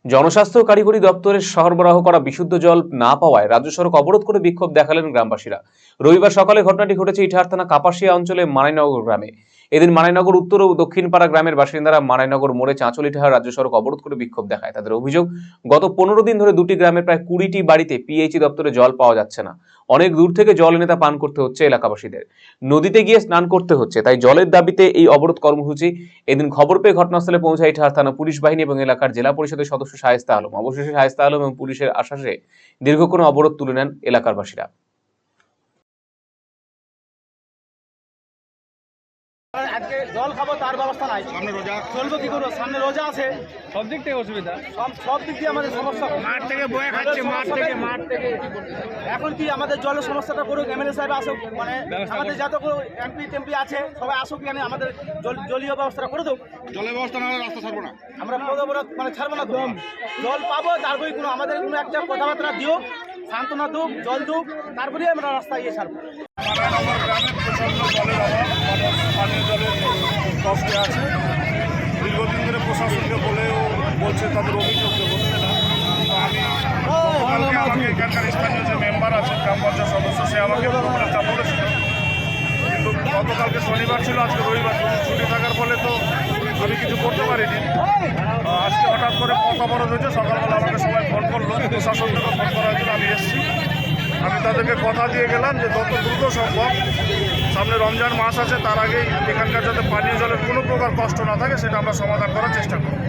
জনস্বাস্থ্য কারিগরি দপ্তরের সরবরাহ করা বিশুদ্ধ জল না পাওয়ায় রাজ্য সড়ক অবরোধ করে বিক্ষোভ দেখালেন গ্রামবাসীরা। রবিবার সকালে ঘটনাটি ঘটেছে ইটাহার থানা কাপাসিয়া অঞ্চলে মানাইনগর গ্রামে। এদিন মানাইনগর উত্তর ও দক্ষিণপাড়া গ্রামের বাসিন্দারা মানাইনগর মোড়ে চাঁচল ইটাহার রাজ্য সড়ক অবরোধ করে বিক্ষোভ দেখায়। তাদের অভিযোগ, গত 15 দিন ধরে দুটি গ্রামের প্রায় 20টি বাড়িতে পিএইচই দপ্তরে জল পাওয়া যাচ্ছে না। অনেক দূর থেকে জল এনে তা পান করতে হচ্ছে এলাকাবাসীদের। নদীতে গিয়ে স্নান করতে হচ্ছে, তাই জলের দাবিতে এই অবরোধ কর্মসূচি। এদিন খবর পেয়ে ঘটনাস্থলে পৌঁছায় ইটাহার থানা পুলিশ বাহিনী এবং এলাকার জেলা পরিষদের সদস্য শায়েস্তা আলম। অবশেষে শায়েস্তা আলম এবং পুলিশের আশ্বাসে দীর্ঘক্ষণ অবরোধ তুলে নেন এলাকার বাসীরা। আজকে জল খাবো তার ব্যবস্থা নাই, সামনে রোজা চলবো কি করবো, সামনে রোজা আছে, সব দিক থেকে অসুবিধা, সব দিক দিয়ে আমাদের সমস্যা। মাঠ থেকে বয়ে খাচ্ছে, মাঠ থেকে এখন কি আমাদের জলের সমস্যাটা করুক, এমএলএ সাহেব আসুক, মানে আমাদের যত এমপি টেমপি আছে সবাই আসুক, মানে আমাদের জলীয় ব্যবস্থাটা করে দেবো। জলের ব্যবস্থা না হলে রাস্তা ছাড়বো না, আমরা মানে ছাড়বো না, জল পাবো, তারপরে কোনো আমাদের কোনো একটা কথাবার্তা দিও, সান্ত্বনা দুক, জল দুক, তারপরেই আমরা রাস্তায় গিয়ে ছাড়বো। মানাইনগর গ্রামে প্রচণ্ড জলের অভাব, মানুষ পানীয় জলের কষ্টে আছে। দীর্ঘদিন ধরে প্রশাসনকে বলেও বলছে, তাদের অভিযোগ হচ্ছে না। তো আমি গতকালকে আমাকে এখানকার স্থানীয় যে মেম্বার আছে, গ্রাম পঞ্চায়েত সদস্য, সে আমাকে প্রথমে চাপ বলেছিল, কিন্তু গতকালকে শনিবার ছিল, আজকে রবিবার, ছুটি থাকার ফলে তো আমি কিছু করতে পারিনি। আজকে হঠাৎ করে পথ অবরোধ হয়েছে, সকালবেলা আমাকে সবাই ফোন করলো, প্রশাসন থেকে ফোন করার জন্য আমি এসেছি। আমি তাদেরকে কথা দিয়ে গেলাম যে যত দ্রুত সম্ভব, সামনে রমজান মাস আছে, তার আগেই এখানকার যাতে পানীয় জলের কোনো প্রকার কষ্ট না থাকে সেটা আমরা সমাধান করার চেষ্টা করব।